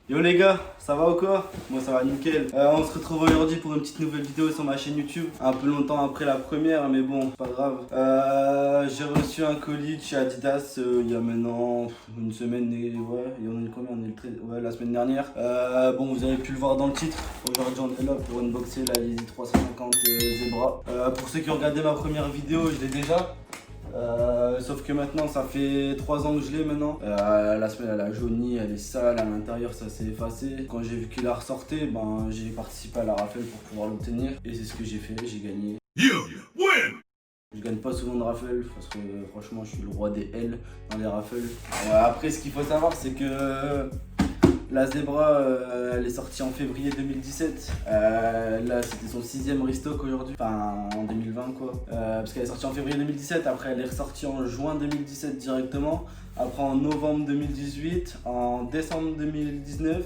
Yo les gars, ça va ou quoi? Moi ça va nickel. On se retrouve aujourd'hui pour une petite nouvelle vidéo sur ma chaîne YouTube. Un peu longtemps après la première, mais bon, pas grave. J'ai reçu un colis de chez Adidas il y a maintenant une semaine. Ouais, et on est combien? On est le 13, ouais, la semaine dernière. Bon, vous avez pu le voir dans le titre. Aujourd'hui on est là pour unboxer la Yeezy 350 Zebra. Pour ceux qui ont regardé ma première vidéo, je l'ai déjà. Sauf que maintenant ça fait 3 ans que je l'ai maintenant. La semelle elle a jauni, elle est sale, à l'intérieur ça s'est effacé. Quand j'ai vu qu'il la ressortait, ben j'ai participé à la raffle pour pouvoir l'obtenir. Et c'est ce que j'ai fait, j'ai gagné. Je gagne pas souvent de raffle parce que franchement je suis le roi des L dans les raffles. Après ce qu'il faut savoir c'est que la Zebra, elle est sortie en février 2017. Là, c'était son 6e restock aujourd'hui. Enfin, en 2020, quoi. Parce qu'elle est sortie en février 2017. Après, elle est ressortie en juin 2017 directement. Après, en novembre 2018. En décembre 2019.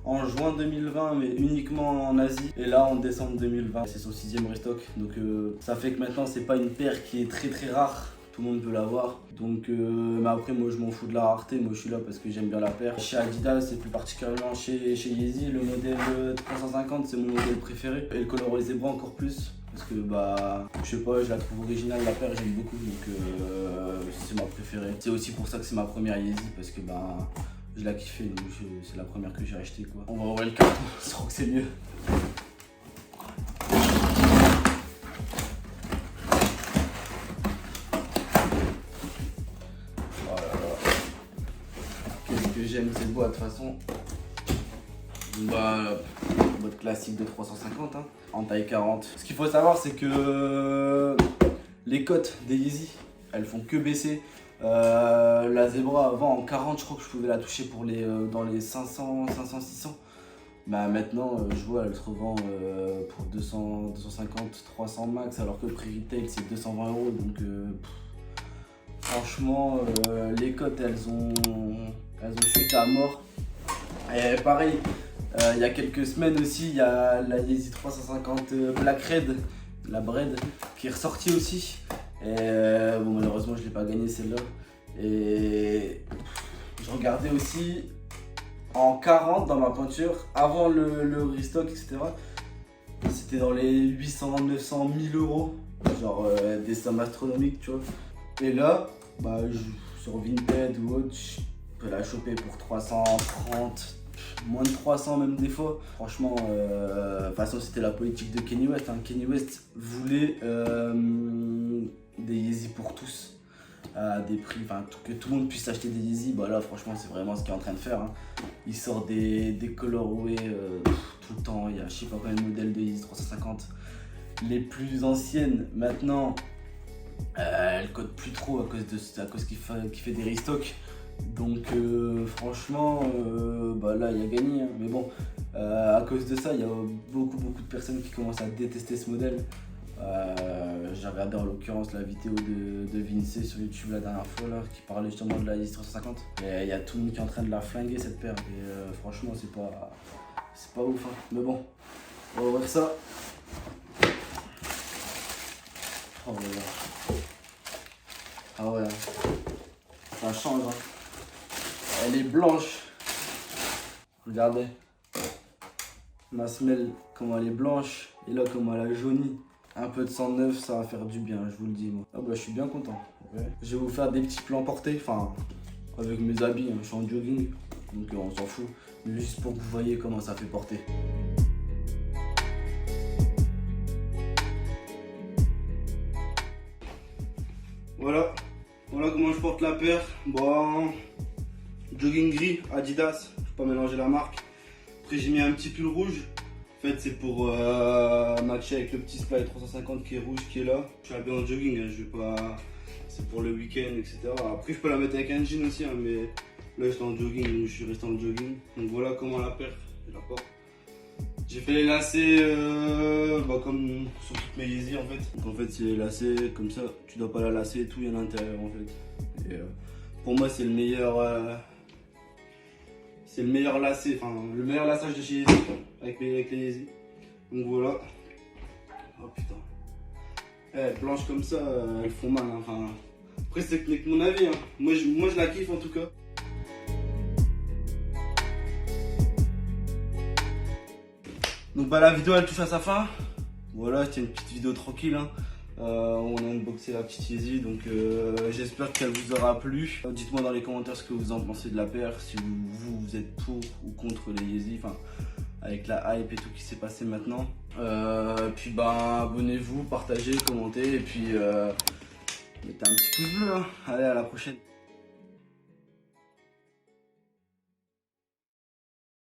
En juin 2020, mais uniquement en Asie. Et là, en décembre 2020, c'est son 6e restock. Donc, ça fait que maintenant, c'est pas une paire qui est très rare. Tout le monde peut l'avoir. Donc, mais après, moi je m'en fous de la rareté. Moi je suis là parce que j'aime bien la paire. Chez Adidas et plus particulièrement chez Yeezy, le modèle 350 c'est mon modèle préféré. Et le coloris Zebra encore plus. Parce que bah, je sais pas, je la trouve originale la paire, j'aime beaucoup. Donc c'est ma préférée. C'est aussi pour ça que c'est ma première Yeezy. Parce que bah, je la kiffais. Donc c'est la première que j'ai achetée quoi. On va ouvrir le carton, je crois que c'est mieux. J'aime cette boîte de toute façon. Bah, boîte classique de 350 hein, en taille 40. Ce qu'il faut savoir c'est que les cotes des Yeezy elles font que baisser. La Zebra avant en 40 je crois que je pouvais la toucher pour les, dans les 500, 600. Bah maintenant je vois elle se revend pour 200, 250, 300 max alors que le prix retail c'est 220 €. Donc franchement les cotes elles ont chuté à mort. Et pareil, il y a quelques semaines aussi, il y a la Yeezy 350 Black Red, la Bread, qui est ressortie aussi. Et bon, malheureusement, je ne l'ai pas gagnée celle-là. Et je regardais aussi en 40 dans ma pointure, avant le restock, etc. C'était dans les 800, 900, 1000 €. Genre des sommes astronomiques, tu vois. Et là, bah, sur Vinted ou autre, je peux la choper pour 330, moins de 300 même des fois. Franchement, de toute façon c'était la politique de Kanye West. Hein. Kanye West voulait des Yeezy pour tous, à des prix, enfin que tout le monde puisse acheter des Yeezy. Bah là franchement c'est vraiment ce qu'il est en train de faire. Hein. Il sort des colorways tout le temps. Il y a je sais pas combien de modèles de Yeezy 350. Les plus anciennes maintenant, elles codent plus trop à cause qu'il fait des restocks. Donc franchement, bah là il a gagné, hein. Mais bon, à cause de ça, il y a beaucoup de personnes qui commencent à détester ce modèle. J'ai regardé en l'occurrence la vidéo de Vince sur YouTube la dernière fois là, qui parlait justement de la Yeezy 350. Et il y a tout le monde qui est en train de la flinguer cette paire. Et franchement c'est pas ouf. Hein. Mais bon, on va ouvrir ça. Oh là là. Ah ouais, ça change. Hein. Elle est blanche. Regardez. Ma semelle, comment elle est blanche. Et là, comment elle a jauni. Un peu de sang neuf, ça va faire du bien, je vous le dis, moi. Ah bah, je suis bien content. Ouais. Je vais vous faire des petits plans portés. Enfin, avec mes habits. Hein. Je suis en jogging. Donc, on s'en fout. Mais juste pour que vous voyez comment ça fait porter. Voilà. Voilà comment je porte la paire. Bon. Jogging gris, Adidas, faut pas mélanger la marque. Après j'ai mis un petit pull rouge. En fait c'est pour matcher avec le petit Spy 350 qui est rouge qui est là. Je suis habillé en jogging, hein, je vais pas. C'est pour le week-end, etc. Après je peux la mettre avec un jean aussi, hein, mais là je suis en jogging, donc je suis resté en jogging. Donc voilà comment la paire, je la porte. J'ai fait les lacets bah, comme sur toutes mes Yeezy en fait. Donc en fait c'est les lacets comme ça, tu dois pas la lacer et tout, il y a l'intérieur en fait. Et, pour moi c'est le meilleur. C'est le meilleur lacet, enfin le meilleur laçage de chez Yeezy avec les Yeezy. Donc voilà. Oh putain. Blanches comme ça, elles font mal. Hein. Enfin, après c'est que mon avis. Hein. Moi je la kiffe en tout cas. Donc bah la vidéo elle touche à sa fin. Voilà, c'était une petite vidéo tranquille, hein. On a unboxé la petite Yeezy, donc j'espère qu'elle vous aura plu. Dites-moi dans les commentaires ce que vous en pensez de la paire, si vous êtes pour ou contre les Yeezy, enfin avec la hype et tout qui s'est passé maintenant. Puis bah abonnez-vous, partagez, commentez et puis mettez un petit pouce bleu, hein. Allez, à la prochaine.